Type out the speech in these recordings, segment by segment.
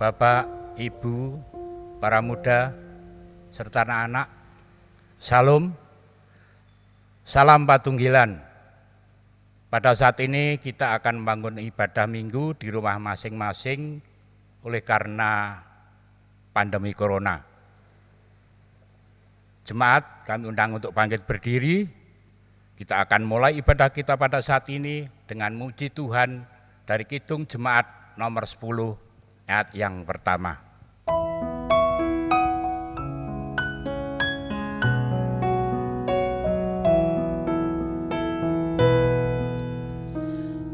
Bapak, Ibu, para muda, serta anak-anak, Salam, salam Patunggilan. Pada saat ini kita akan membangun ibadah minggu di rumah masing-masing oleh karena pandemi corona. Jemaat kami undang untuk bangkit berdiri. Kita akan mulai ibadah kita pada saat ini dengan muji Tuhan dari Kidung Jemaat nomor 10 ayat yang pertama.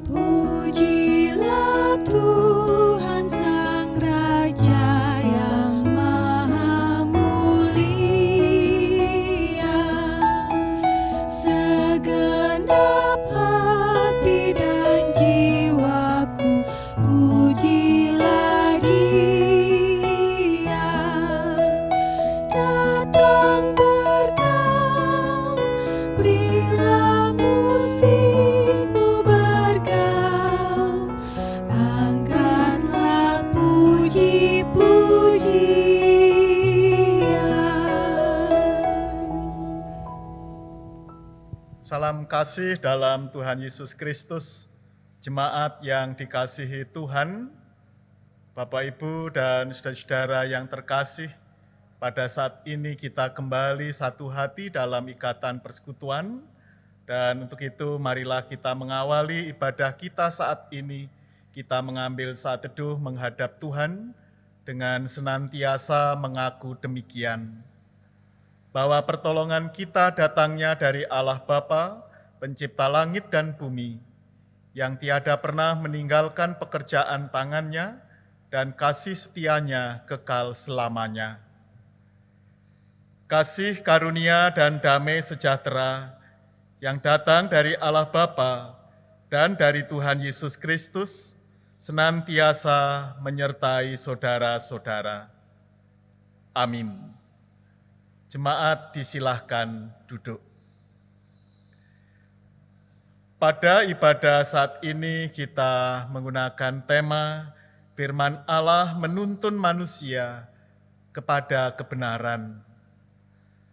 Pujilah Tuhan Sang Raja yang Maha Mulia, segenap hati dan jiwaku pujilah Dia. Datang berkau, berilah musikmu bergaul, angkatlah puji-pujian. Salam kasih dalam Tuhan Yesus Kristus, jemaat yang dikasihi Tuhan, Bapak Ibu dan saudara-saudara yang terkasih. Pada saat ini kita kembali satu hati dalam ikatan persekutuan, dan untuk itu marilah kita mengawali ibadah kita saat ini. Kita mengambil saat teduh menghadap Tuhan dengan senantiasa mengaku demikian, bahwa pertolongan kita datangnya dari Allah Bapa, pencipta langit dan bumi, yang tiada pernah meninggalkan pekerjaan tangannya dan kasih setianya kekal selamanya. Kasih karunia dan damai sejahtera yang datang dari Allah Bapa dan dari Tuhan Yesus Kristus senantiasa menyertai saudara-saudara. Amin. Jemaat disilahkan duduk. Pada ibadah saat ini kita menggunakan tema Firman Allah menuntun manusia kepada kebenaran.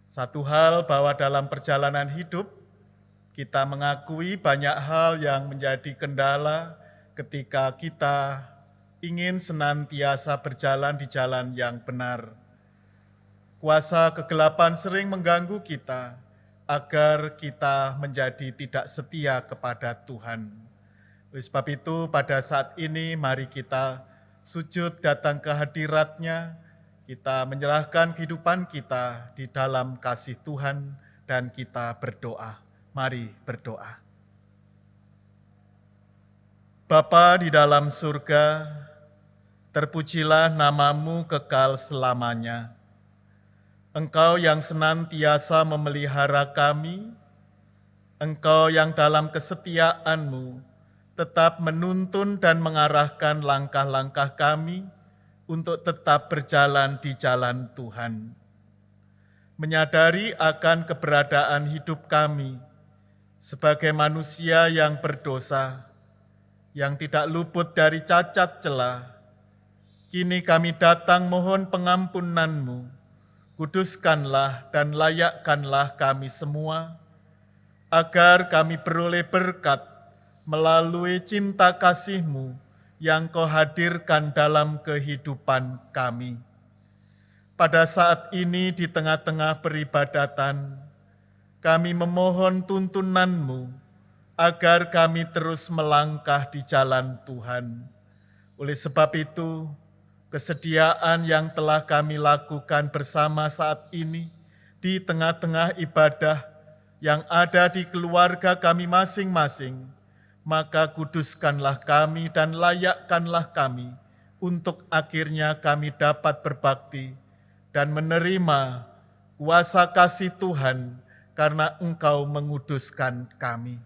Satu hal bahwa dalam perjalanan hidup kita mengakui banyak hal yang menjadi kendala ketika kita ingin senantiasa berjalan di jalan yang benar. Kuasa kegelapan sering mengganggu kita agar kita menjadi tidak setia kepada Tuhan. Oleh sebab itu pada saat ini mari kita sujud datang ke hadirat-Nya, kita menyerahkan kehidupan kita di dalam kasih Tuhan dan kita berdoa. Mari berdoa. Bapa di dalam surga, terpujilah nama-Mu kekal selamanya. Engkau yang senantiasa memelihara kami, Engkau yang dalam kesetiaan-Mu tetap menuntun dan mengarahkan langkah-langkah kami untuk tetap berjalan di jalan Tuhan. Menyadari akan keberadaan hidup kami sebagai manusia yang berdosa, yang tidak luput dari cacat celah, kini kami datang mohon pengampunan-Mu. Kuduskanlah dan layakkanlah kami semua, agar kami beroleh berkat melalui cinta kasih-Mu yang Kau hadirkan dalam kehidupan kami. Pada saat ini di tengah-tengah peribadatan, kami memohon tuntunan-Mu agar kami terus melangkah di jalan Tuhan. Oleh sebab itu, kesediaan yang telah kami lakukan bersama saat ini di tengah-tengah ibadah yang ada di keluarga kami masing-masing, maka kuduskanlah kami dan layakkanlah kami untuk akhirnya kami dapat berbakti dan menerima kuasa kasih Tuhan karena Engkau menguduskan kami.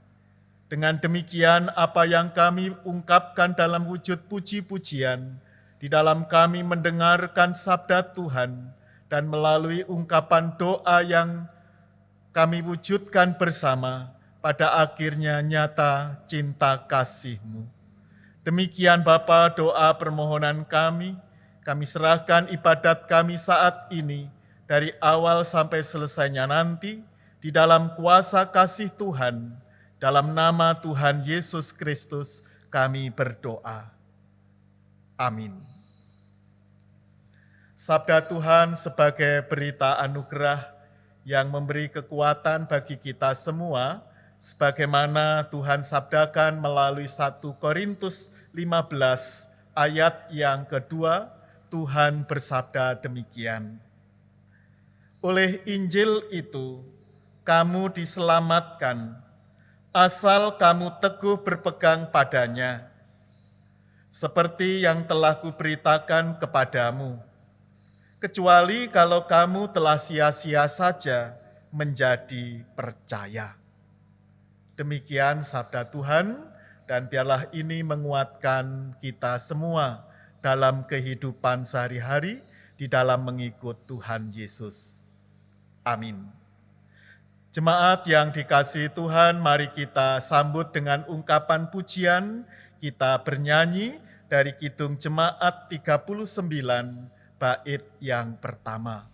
Dengan demikian apa yang kami ungkapkan dalam wujud puji-pujian, di dalam kami mendengarkan sabda Tuhan dan melalui ungkapan doa yang kami wujudkan bersama, pada akhirnya nyata cinta kasih-Mu. Demikian Bapa doa permohonan kami, Kami serahkan ibadat kami saat ini, dari awal sampai selesainya nanti, di dalam kuasa kasih Tuhan, dalam nama Tuhan Yesus Kristus kami berdoa. Amin. Sabda Tuhan sebagai berita anugerah yang memberi kekuatan bagi kita semua, sebagaimana Tuhan sabdakan melalui 1 Korintus 15 ayat yang kedua, Tuhan bersabda demikian. Oleh Injil itu, kamu diselamatkan, asal kamu teguh berpegang padanya, seperti yang telah kuberitakan kepadamu, kecuali kalau kamu telah sia-sia saja menjadi percaya. Demikian sabda Tuhan, dan biarlah ini menguatkan kita semua dalam kehidupan sehari-hari di dalam mengikut Tuhan Yesus. Amin. Jemaat yang dikasihi Tuhan, mari kita sambut dengan ungkapan pujian, kita bernyanyi dari Kidung Jemaat 39, bait yang pertama.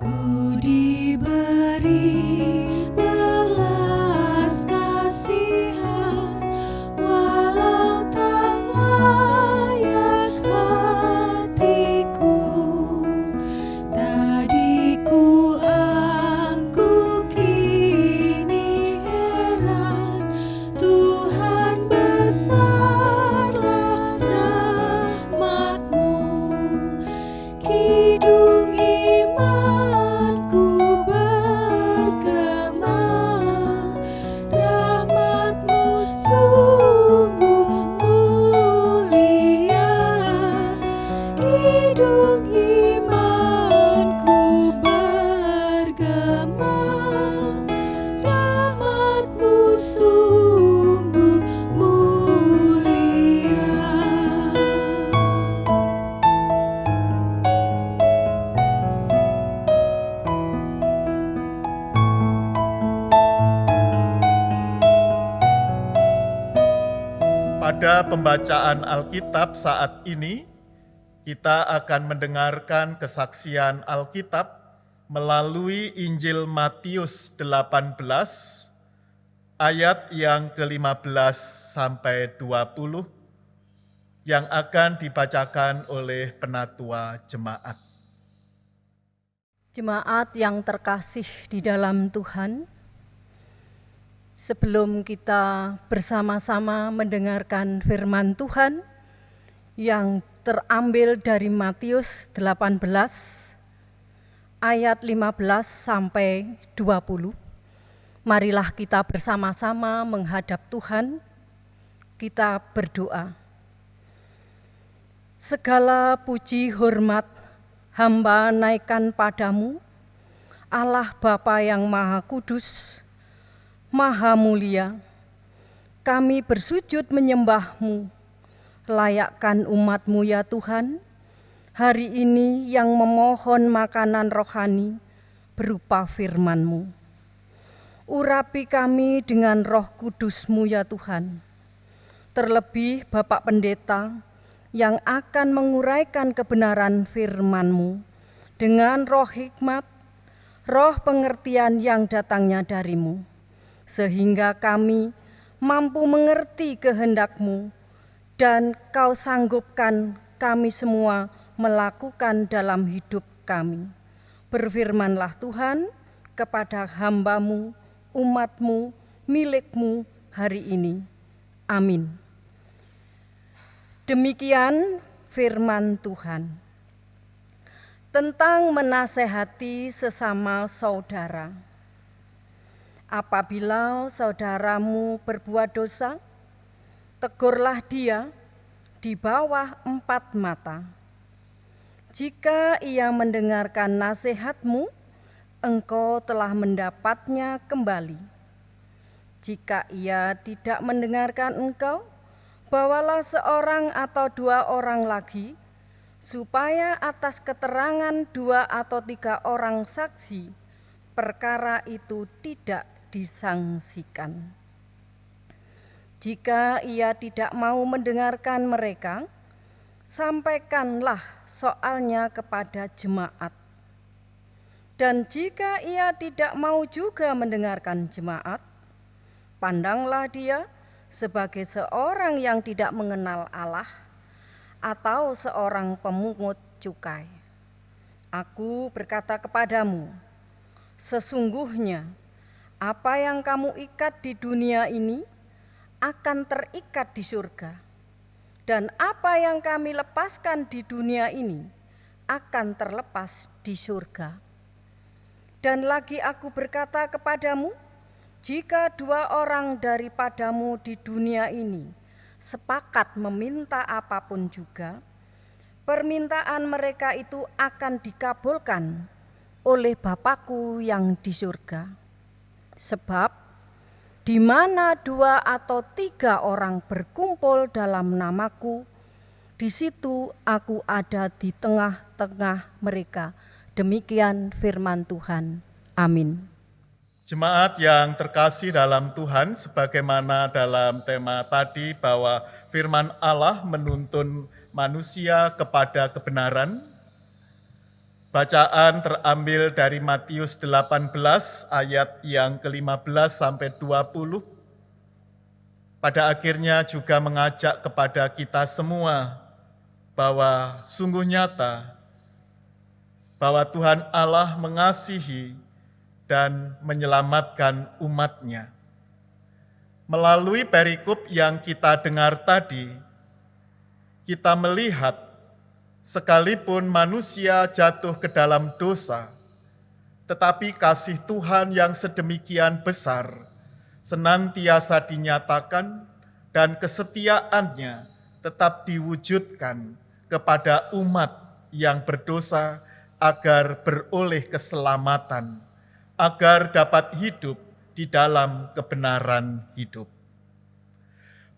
Ku diberi belas kasihan, walau tak layak hatiku. Tadi ku angkuh, kini heran, Tuhan besarlah rahmat-Mu. Kidung imanku bergema, rahmat-Mu sungguh mulia. Kidung imanku bergema, rahmat-Mu sungguh mulia. Pada pembacaan Alkitab saat ini, kita akan mendengarkan kesaksian Alkitab melalui Injil Matius 18, ayat yang ke-15 sampai 20, yang akan dibacakan oleh penatua jemaat. Jemaat yang terkasih di dalam Tuhan, sebelum kita bersama-sama mendengarkan firman Tuhan yang terambil dari Matius 18 ayat 15 sampai 20, marilah kita bersama-sama menghadap Tuhan, kita berdoa. Segala puji hormat hamba naikkan padamu, Allah Bapa yang Maha Kudus, Maha Mulia. Kami bersujud menyembah-Mu, layakkan umat-Mu ya Tuhan, hari ini yang memohon makanan rohani berupa firman-Mu. Urapi kami dengan Roh Kudus-Mu ya Tuhan, terlebih Bapak Pendeta yang akan menguraikan kebenaran firman-Mu dengan roh hikmat, roh pengertian yang datangnya dari-Mu, sehingga kami mampu mengerti kehendak-Mu dan Kau sanggupkan kami semua melakukan dalam hidup kami. Berfirmanlah Tuhan kepada hamba-Mu, umat-Mu, milik-Mu hari ini. Amin. Demikian firman Tuhan. Tentang menasehati sesama saudara. Apabila saudaramu berbuat dosa, tegurlah dia di bawah 4 mata. Jika ia mendengarkan nasihatmu, engkau telah mendapatnya kembali. Jika ia tidak mendengarkan engkau, bawalah 1 atau 2 orang lagi, supaya atas keterangan 2 atau 3 orang saksi, perkara itu tidak disangsikan. Jika ia tidak mau mendengarkan mereka, sampaikanlah soalnya kepada jemaat. Dan jika ia tidak mau juga mendengarkan jemaat, pandanglah dia sebagai seorang yang tidak mengenal Allah atau seorang pemungut cukai. Aku berkata kepadamu, sesungguhnya apa yang kamu ikat di dunia ini akan terikat di surga, dan apa yang kami lepaskan di dunia ini akan terlepas di surga. Dan lagi aku berkata kepadamu, jika 2 orang daripadamu di dunia ini sepakat meminta apapun juga, permintaan mereka itu akan dikabulkan oleh Bapa-Ku yang di surga. Sebab di mana 2 atau 3 orang berkumpul dalam nama-Ku, di situ aku ada di tengah-tengah mereka. Demikian firman Tuhan. Amin. Jemaat yang terkasih dalam Tuhan, sebagaimana dalam tema tadi bahwa firman Allah menuntun manusia kepada kebenaran. Bacaan terambil dari Matius 18 ayat yang ke-15 sampai 20. Pada akhirnya juga mengajak kepada kita semua bahwa sungguh nyata bahwa Tuhan Allah mengasihi dan menyelamatkan umat-Nya. Melalui perikop yang kita dengar tadi, kita melihat sekalipun manusia jatuh ke dalam dosa, tetapi kasih Tuhan yang sedemikian besar senantiasa dinyatakan dan kesetiaannya tetap diwujudkan kepada umat yang berdosa agar beroleh keselamatan, agar dapat hidup di dalam kebenaran hidup.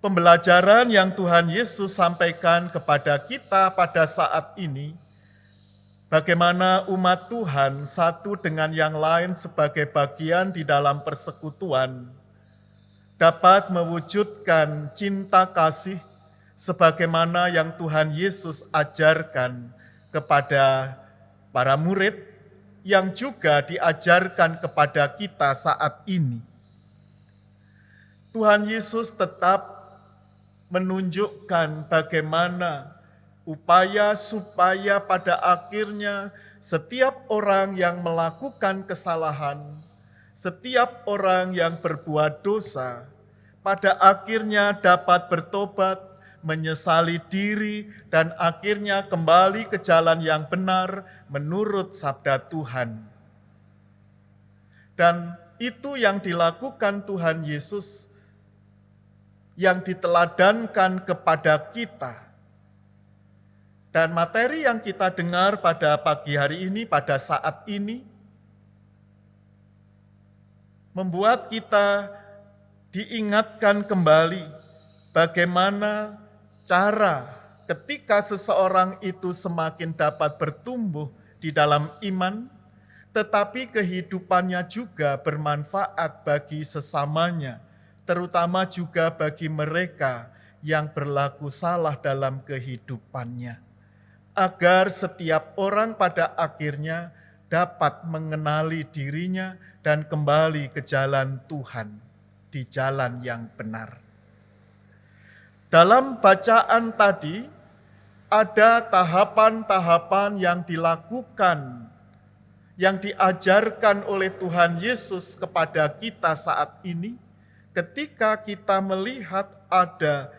Pembelajaran yang Tuhan Yesus sampaikan kepada kita pada saat ini, bagaimana umat Tuhan satu dengan yang lain sebagai bagian di dalam persekutuan, dapat mewujudkan cinta kasih sebagaimana yang Tuhan Yesus ajarkan kepada para murid, yang juga diajarkan kepada kita saat ini. Tuhan Yesus tetap menunjukkan bagaimana upaya supaya pada akhirnya setiap orang yang melakukan kesalahan, setiap orang yang berbuat dosa, pada akhirnya dapat bertobat, menyesali diri, dan akhirnya kembali ke jalan yang benar menurut sabda Tuhan. Dan itu yang dilakukan Tuhan Yesus, yang diteladankan kepada kita. Dan materi yang kita dengar pada pagi hari ini, pada saat ini, membuat kita diingatkan kembali bagaimana cara ketika seseorang itu semakin dapat bertumbuh di dalam iman, tetapi kehidupannya juga bermanfaat bagi sesamanya, terutama juga bagi mereka yang berlaku salah dalam kehidupannya, agar setiap orang pada akhirnya dapat mengenali dirinya dan kembali ke jalan Tuhan, di jalan yang benar. Dalam bacaan tadi, ada tahapan-tahapan yang dilakukan, yang diajarkan oleh Tuhan Yesus kepada kita saat ini, ketika kita melihat ada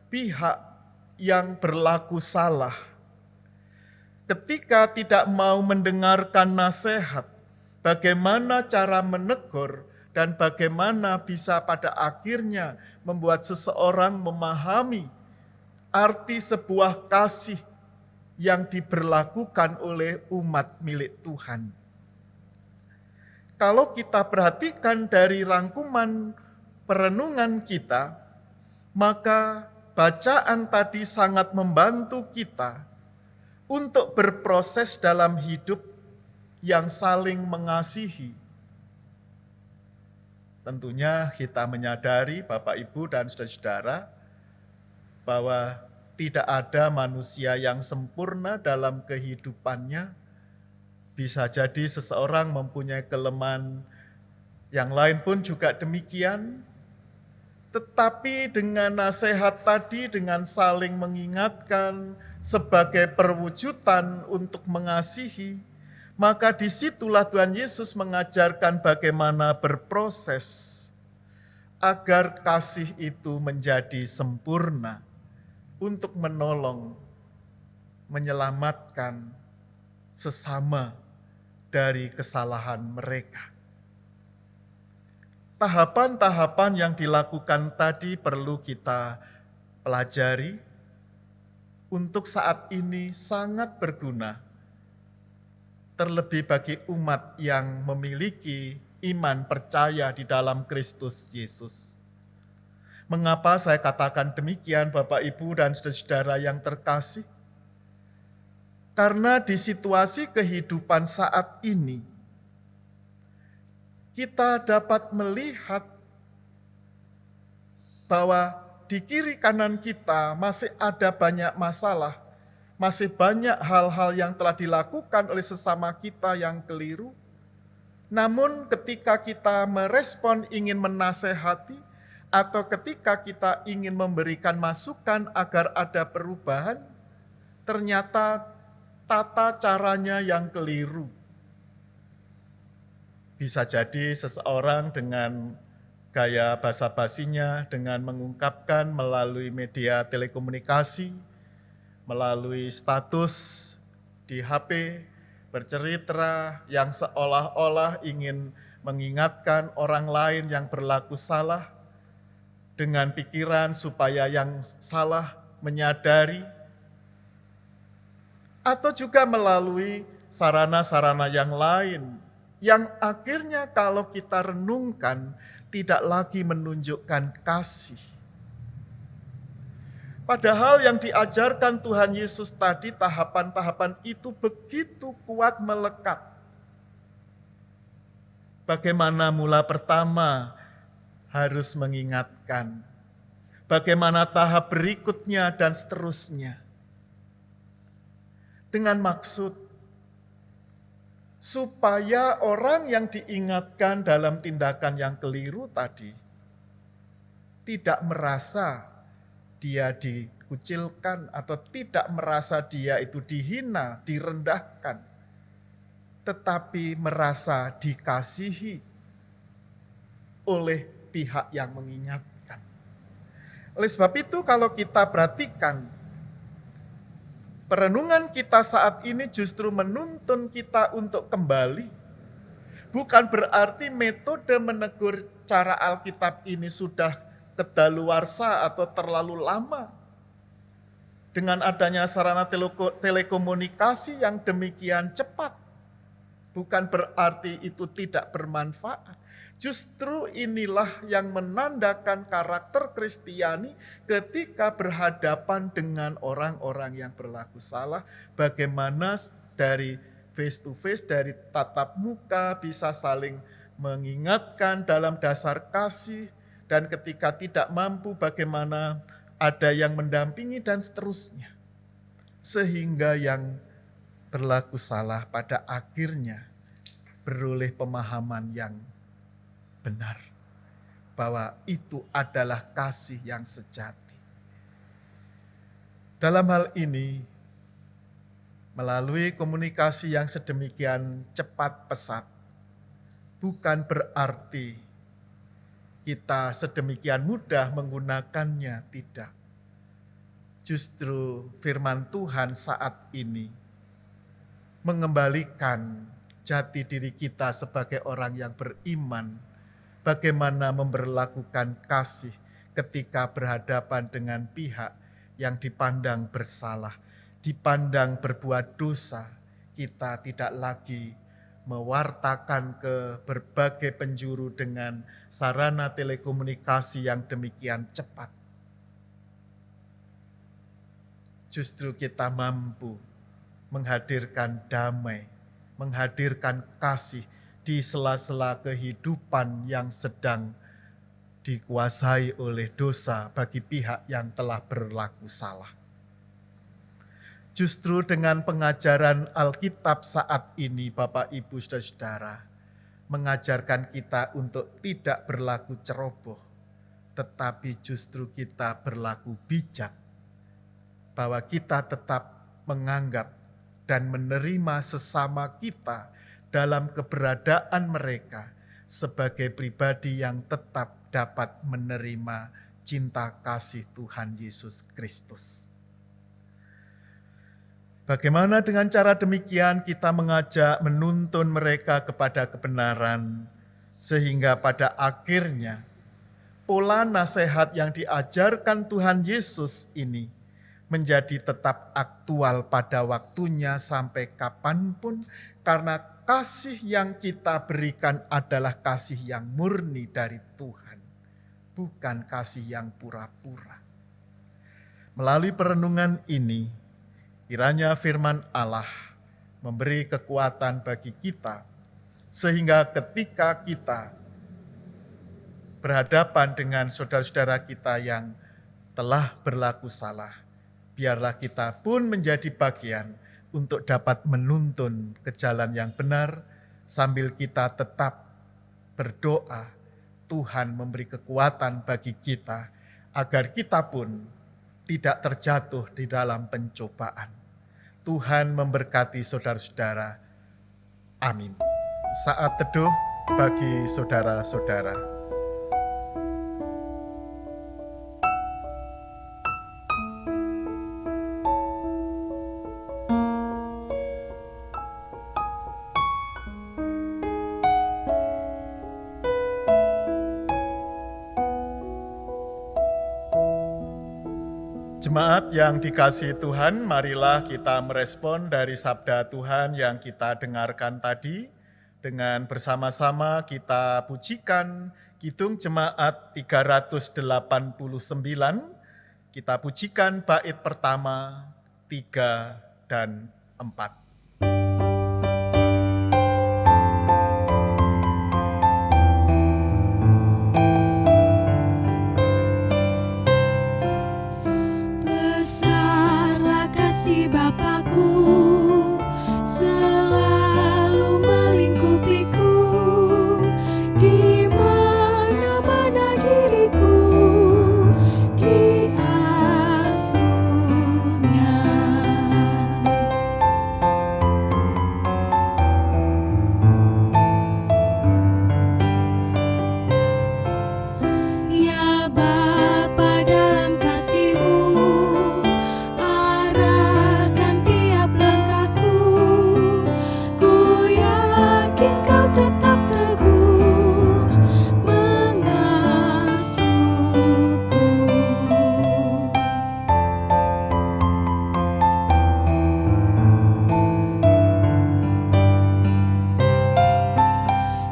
pihak yang berlaku salah, ketika tidak mau mendengarkan nasihat, bagaimana cara menegur, dan bagaimana bisa pada akhirnya membuat seseorang memahami arti sebuah kasih yang diberlakukan oleh umat milik Tuhan. Kalau kita perhatikan dari rangkuman perenungan kita, maka bacaan tadi sangat membantu kita untuk berproses dalam hidup yang saling mengasihi. Tentunya kita menyadari Bapak Ibu dan saudara-saudara bahwa tidak ada manusia yang sempurna dalam kehidupannya. Bisa jadi seseorang mempunyai kelemahan, yang lain pun juga demikian. Tetapi dengan nasihat tadi, dengan saling mengingatkan sebagai perwujudan untuk mengasihi, maka disitulah Tuhan Yesus mengajarkan bagaimana berproses agar kasih itu menjadi sempurna untuk menolong, menyelamatkan sesama dari kesalahan mereka. Tahapan-tahapan yang dilakukan tadi perlu kita pelajari, untuk saat ini sangat berguna, terlebih bagi umat yang memiliki iman percaya di dalam Kristus Yesus. Mengapa saya katakan demikian, Bapak, Ibu, dan saudara-saudara yang terkasih? Karena di situasi kehidupan saat ini, kita dapat melihat bahwa di kiri kanan kita masih ada banyak masalah, masih banyak hal-hal yang telah dilakukan oleh sesama kita yang keliru. Namun ketika kita merespon ingin menasehati, atau ketika kita ingin memberikan masukan agar ada perubahan, ternyata tata caranya yang keliru. Bisa jadi seseorang dengan gaya basa-basinya, dengan mengungkapkan melalui media telekomunikasi, melalui status di HP, bercerita yang seolah-olah ingin mengingatkan orang lain yang berlaku salah, dengan pikiran supaya yang salah menyadari, atau juga melalui sarana-sarana yang lain, yang akhirnya kalau kita renungkan tidak lagi menunjukkan kasih. Padahal yang diajarkan Tuhan Yesus tadi, tahapan-tahapan itu begitu kuat melekat. Bagaimana mula pertama harus mengingatkan, bagaimana tahap berikutnya dan seterusnya. Dengan maksud supaya orang yang diingatkan dalam tindakan yang keliru tadi tidak merasa dia dikucilkan atau tidak merasa dia itu dihina, direndahkan, tetapi merasa dikasihi oleh pihak yang mengingatkan. Oleh sebab itu kalau kita perhatikan, perenungan kita saat ini justru menuntun kita untuk kembali. Bukan berarti metode menegur cara Alkitab ini sudah kedaluarsa atau terlalu lama. Dengan adanya sarana telekomunikasi yang demikian cepat, bukan berarti itu tidak bermanfaat. Justru inilah yang menandakan karakter Kristiani ketika berhadapan dengan orang-orang yang berlaku salah. Bagaimana dari face to face, dari tatap muka bisa saling mengingatkan dalam dasar kasih. Dan ketika tidak mampu bagaimana ada yang mendampingi dan seterusnya. Sehingga yang berlaku salah pada akhirnya beroleh pemahaman yang benar, bahwa itu adalah kasih yang sejati. Dalam hal ini, melalui komunikasi yang sedemikian cepat pesat, bukan berarti kita sedemikian mudah menggunakannya, tidak. Justru firman Tuhan saat ini mengembalikan jati diri kita sebagai orang yang beriman, bagaimana memperlakukan kasih ketika berhadapan dengan pihak yang dipandang bersalah, dipandang berbuat dosa. Kita tidak lagi mewartakan ke berbagai penjuru dengan sarana telekomunikasi yang demikian cepat. Justru kita mampu menghadirkan damai, menghadirkan kasih di sela-sela kehidupan yang sedang dikuasai oleh dosa bagi pihak yang telah berlaku salah. Justru dengan pengajaran Alkitab saat ini, Bapak, Ibu, Saudara, mengajarkan kita untuk tidak berlaku ceroboh, tetapi justru kita berlaku bijak, bahwa kita tetap menganggap dan menerima sesama kita dalam keberadaan mereka sebagai pribadi yang tetap dapat menerima cinta kasih Tuhan Yesus Kristus. Bagaimana dengan cara demikian kita mengajak, menuntun mereka kepada kebenaran, sehingga pada akhirnya pola nasihat yang diajarkan Tuhan Yesus ini menjadi tetap aktual pada waktunya sampai kapanpun, karena kasih yang kita berikan adalah kasih yang murni dari Tuhan, bukan kasih yang pura-pura. Melalui perenungan ini, kiranya firman Allah memberi kekuatan bagi kita, sehingga ketika kita berhadapan dengan saudara-saudara kita yang telah berlaku salah, biarlah kita pun menjadi bagian untuk dapat menuntun ke jalan yang benar, sambil kita tetap berdoa, Tuhan memberi kekuatan bagi kita, agar kita pun tidak terjatuh di dalam pencobaan. Tuhan memberkati saudara-saudara. Amin. Saat teduh bagi saudara-saudara. Jemaat yang dikasihi Tuhan, marilah kita merespon dari sabda Tuhan yang kita dengarkan tadi. Dengan bersama-sama kita pujikan Kidung Jemaat 389. Kita pujikan bait pertama, 3, dan 4. Bapakku selalu melingkupiku, di mana-mana diriku diasuhnya. Ya Bapa, dalam kasih-Mu tetap teguh mengasuhku.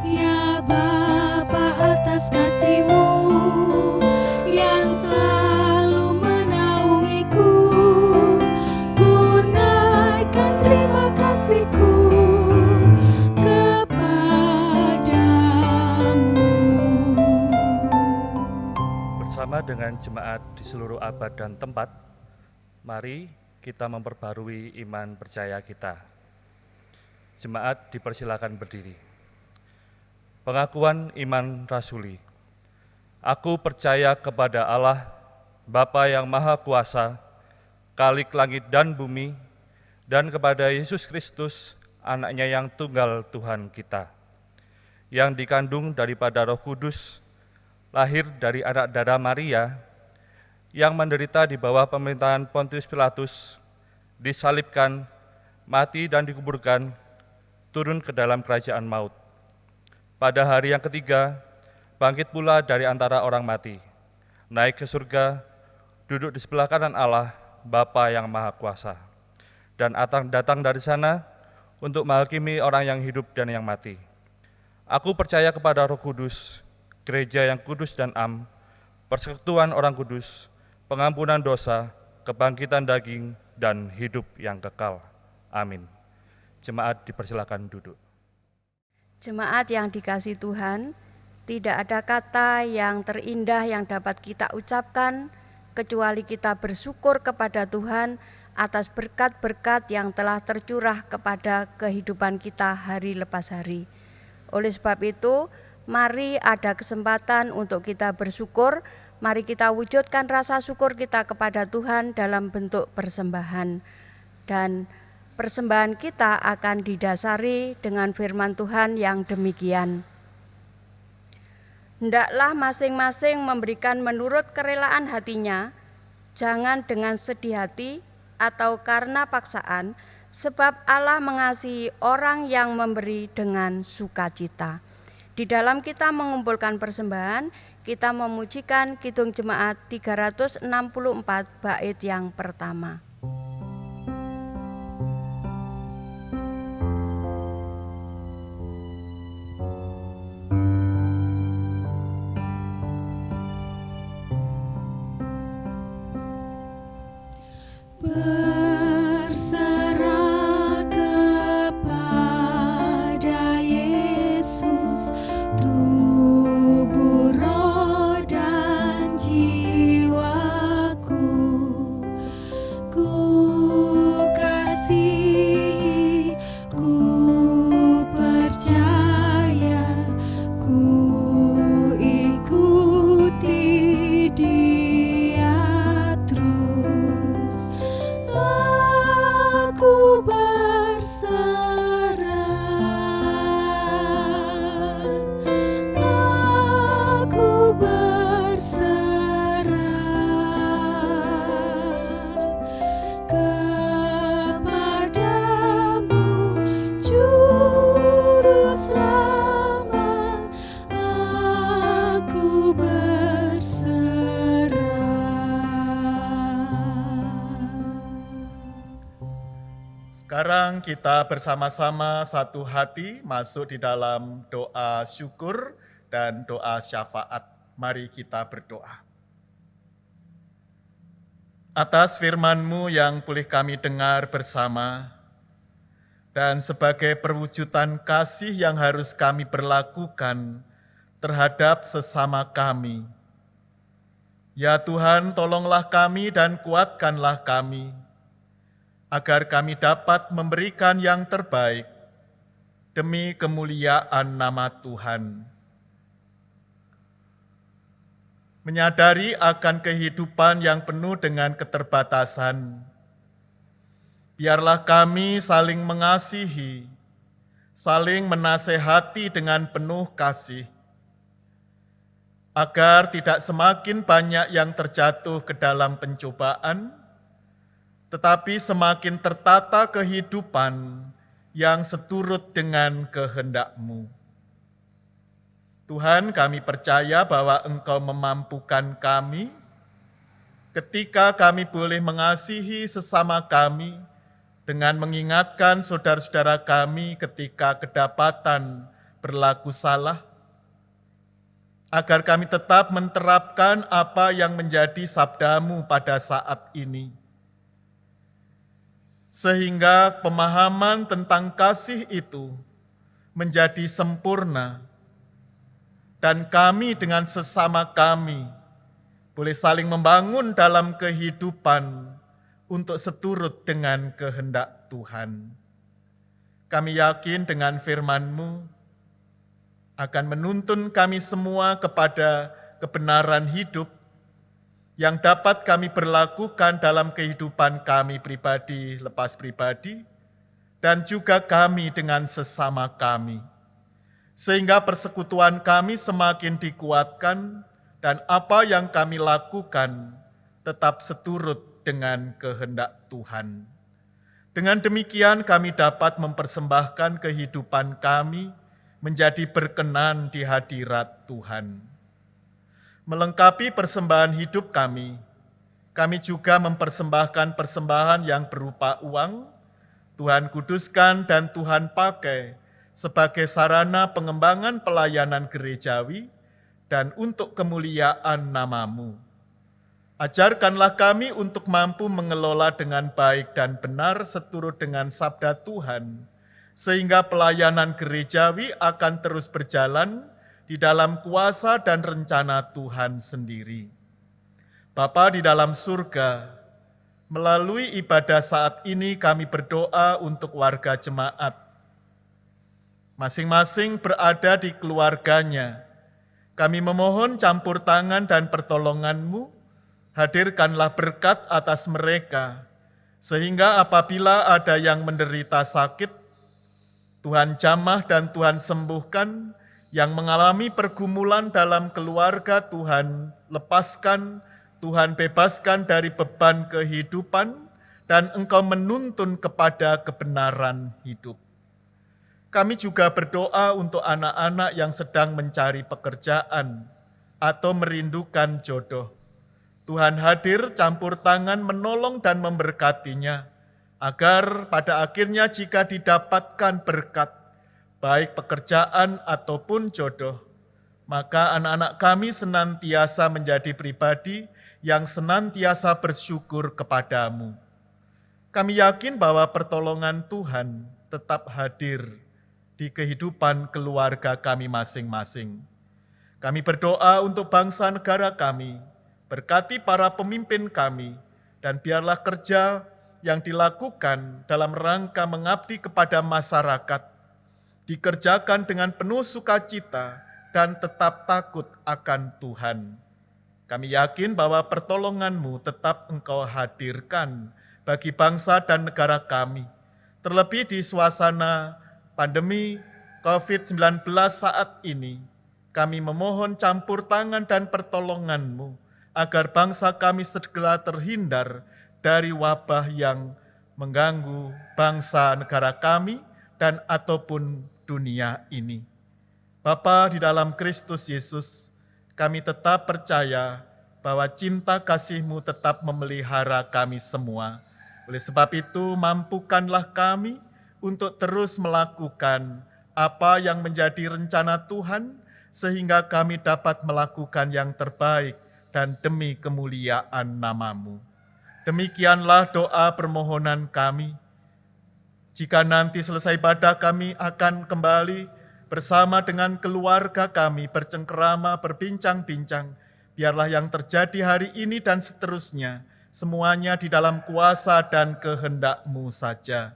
Ya Bapa, atas kasih-Mu yang selalu menaungiku, ku naikkan terima kasih-Ku dengan jemaat di seluruh abad dan tempat, mari kita memperbarui iman percaya kita. Jemaat dipersilakan berdiri. Pengakuan iman rasuli. Aku percaya kepada Allah, Bapa yang Maha Kuasa, Khalik langit dan bumi, dan kepada Yesus Kristus, Anaknya yang tunggal Tuhan kita, yang dikandung daripada Roh Kudus, lahir dari anak darah Maria, yang menderita di bawah pemerintahan Pontius Pilatus, disalibkan, mati dan dikuburkan, turun ke dalam kerajaan maut. Pada hari yang ketiga, bangkit pula dari antara orang mati, naik ke surga, duduk di sebelah kanan Allah, Bapa yang Maha Kuasa, dan datang dari sana untuk menghakimi orang yang hidup dan yang mati. Aku percaya kepada Roh Kudus, gereja yang kudus dan am, persekutuan orang kudus, pengampunan dosa, kebangkitan daging, dan hidup yang kekal. Amin. Jemaat dipersilakan duduk. Jemaat yang dikasihi Tuhan, tidak ada kata yang terindah yang dapat kita ucapkan kecuali kita bersyukur kepada Tuhan atas berkat-berkat yang telah tercurah kepada kehidupan kita hari lepas hari. Oleh sebab itu, mari ada kesempatan untuk kita bersyukur, mari kita wujudkan rasa syukur kita kepada Tuhan dalam bentuk persembahan. Dan persembahan kita akan didasari dengan firman Tuhan yang demikian. Hendaklah masing-masing memberikan menurut kerelaan hatinya, jangan dengan sedih hati atau karena paksaan, sebab Allah mengasihi orang yang memberi dengan sukacita. Di dalam kita mengumpulkan persembahan, kita memujikan Kidung Jemaat 364 bait yang pertama. Berserah kepada Yesus, tubuh, roh, dan jiwaku. Ku kasihi, ku percaya, ku ikuti Dia terus. Aku berserah, aku berserah kepadamu, Juru Selamat. Aku berserah. Sekarang kita bersama-sama satu hati masuk di dalam doa syukur dan doa syafaat. Mari kita berdoa. Atas firman-Mu yang boleh kami dengar bersama, dan sebagai perwujudan kasih yang harus kami berlakukan terhadap sesama kami. Ya Tuhan, tolonglah kami dan kuatkanlah kami, agar kami dapat memberikan yang terbaik demi kemuliaan nama Tuhan. Menyadari akan kehidupan yang penuh dengan keterbatasan, biarlah kami saling mengasihi, saling menasehati dengan penuh kasih, agar tidak semakin banyak yang terjatuh ke dalam pencobaan, tetapi semakin tertata kehidupan yang seturut dengan kehendak-Mu. Tuhan, kami percaya bahwa Engkau memampukan kami ketika kami boleh mengasihi sesama kami dengan mengingatkan saudara-saudara kami ketika kedapatan berlaku salah, agar kami tetap menerapkan apa yang menjadi sabda-Mu pada saat ini, sehingga pemahaman tentang kasih itu menjadi sempurna, dan kami dengan sesama kami boleh saling membangun dalam kehidupan untuk seturut dengan kehendak Tuhan. Kami yakin dengan firman-Mu akan menuntun kami semua kepada kebenaran hidup yang dapat kami berlakukan dalam kehidupan kami pribadi lepas pribadi, dan juga kami dengan sesama kami, sehingga persekutuan kami semakin dikuatkan dan apa yang kami lakukan tetap seturut dengan kehendak Tuhan. Dengan demikian kami dapat mempersembahkan kehidupan kami menjadi berkenan di hadirat Tuhan. Melengkapi persembahan hidup kami juga mempersembahkan persembahan yang berupa uang, Tuhan kuduskan dan Tuhan pakai sebagai sarana pengembangan pelayanan gerejawi dan untuk kemuliaan nama-Mu. Ajarkanlah kami untuk mampu mengelola dengan baik dan benar seturut dengan sabda Tuhan, sehingga pelayanan gerejawi akan terus berjalan di dalam kuasa dan rencana Tuhan sendiri. Bapa di dalam surga, melalui ibadah saat ini kami berdoa untuk warga jemaat. Masing-masing berada di keluarganya. Kami memohon campur tangan dan pertolongan-Mu, hadirkanlah berkat atas mereka, sehingga apabila ada yang menderita sakit, Tuhan jamah dan Tuhan sembuhkan, yang mengalami pergumulan dalam keluarga Tuhan lepaskan, Tuhan bebaskan dari beban kehidupan, dan Engkau menuntun kepada kebenaran hidup. Kami juga berdoa untuk anak-anak yang sedang mencari pekerjaan atau merindukan jodoh. Tuhan hadir campur tangan menolong dan memberkatinya, agar pada akhirnya jika didapatkan berkat, baik pekerjaan ataupun jodoh, maka anak-anak kami senantiasa menjadi pribadi yang senantiasa bersyukur kepadamu. Kami yakin bahwa pertolongan Tuhan tetap hadir di kehidupan keluarga kami masing-masing. Kami berdoa untuk bangsa negara kami, berkati para pemimpin kami, dan biarlah kerja yang dilakukan dalam rangka mengabdi kepada masyarakat dikerjakan dengan penuh sukacita dan tetap takut akan Tuhan. Kami yakin bahwa pertolongan-Mu tetap Engkau hadirkan bagi bangsa dan negara kami, terlebih di suasana pandemi COVID-19 saat ini. Kami memohon campur tangan dan pertolongan-Mu, agar bangsa kami segera terhindar dari wabah yang mengganggu bangsa negara kami dan ataupun dunia ini. Bapa di dalam Kristus Yesus, kami tetap percaya bahwa cinta kasih-Mu tetap memelihara kami semua. Oleh sebab itu, mampukanlah kami untuk terus melakukan apa yang menjadi rencana Tuhan, sehingga kami dapat melakukan yang terbaik dan demi kemuliaan nama-Mu. Demikianlah doa permohonan kami. Jika nanti selesai ibadah kami akan kembali bersama dengan keluarga kami bercengkerama, berbincang-bincang. Biarlah yang terjadi hari ini dan seterusnya, semuanya di dalam kuasa dan kehendak-Mu saja.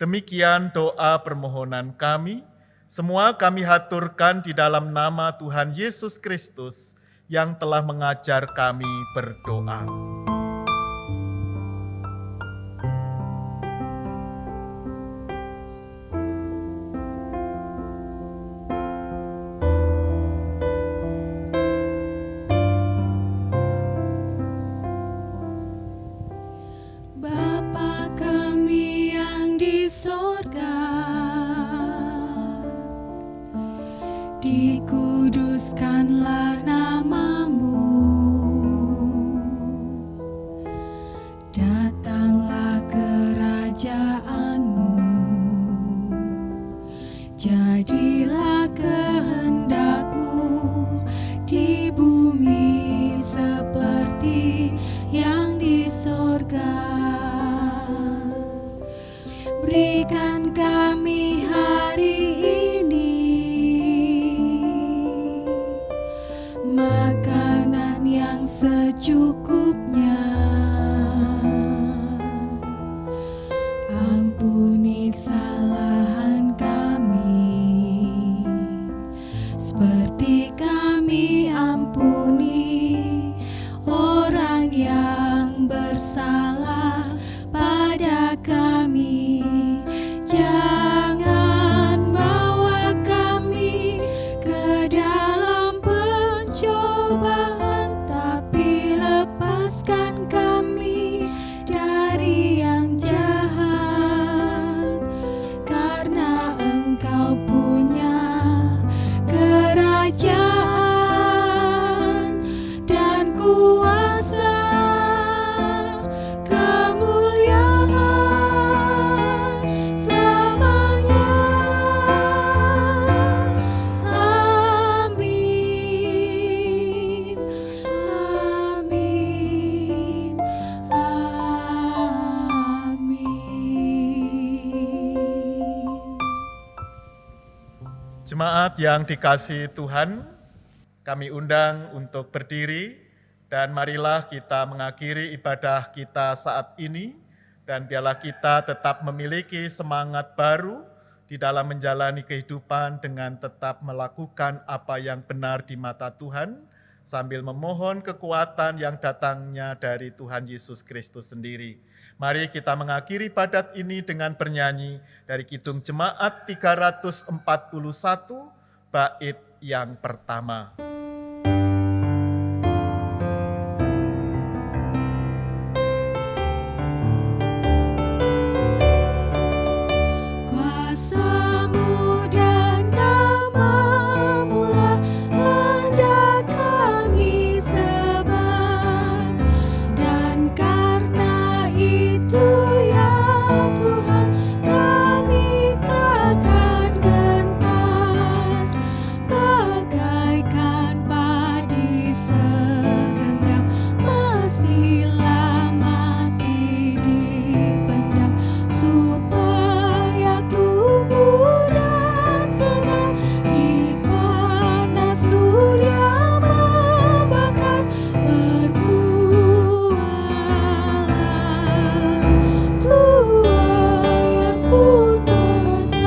Demikian doa permohonan kami. Semua kami haturkan di dalam nama Tuhan Yesus Kristus, yang telah mengajar kami berdoa. Bapa kami yang di sorga, dikuduskanlah nama-Mu, datanglah kerajaan-Mu, jadilah kehendak-Mu di bumi seperti yang di sorga. Berikan kami hari ini makanan yang secukupnya. Ampuni kesalahan kami, seperti kami ampuni orang yang bersalah pada kami. Jangan bawa kami ke dalam pencobaan, tapi lepaskan kami dari yang jahat. Karena Engkau punya kerajaan Jemaat yang dikasihi Tuhan, kami undang untuk berdiri dan marilah kita mengakhiri ibadah kita saat ini dan biarlah kita tetap memiliki semangat baru di dalam menjalani kehidupan dengan tetap melakukan apa yang benar di mata Tuhan sambil memohon kekuatan yang datangnya dari Tuhan Yesus Kristus sendiri. Mari kita mengakhiri ibadat ini dengan bernyanyi dari Kidung Jemaat 341, bait yang pertama. Kuasamu dan namamu-lah hendak kami sebar, dan karena itu ya Tuhan kami takkan gentar, bagaikan padi segenggam mestilah mati dipendam, supaya tumbuh dan segar di panas surya membakar, berbuahlah tuai pun besar.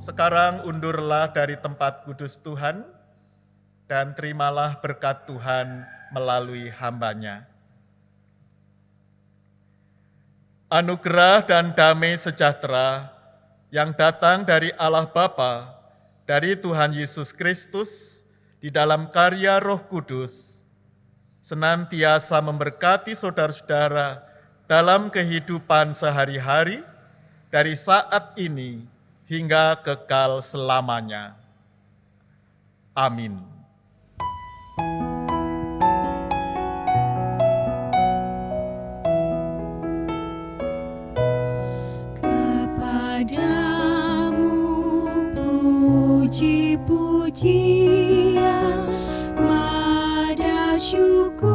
Sekarang undurlah dari tempat kudus Tuhan dan terimalah berkat Tuhan melalui hamba-Nya. Anugerah dan damai sejahtera yang datang dari Allah Bapa, dari Tuhan Yesus Kristus, di dalam karya Roh Kudus, senantiasa memberkati saudara-saudara dalam kehidupan sehari-hari, dari saat ini hingga kekal selamanya. Amin. Kepadamu puji-pujian, mada syukur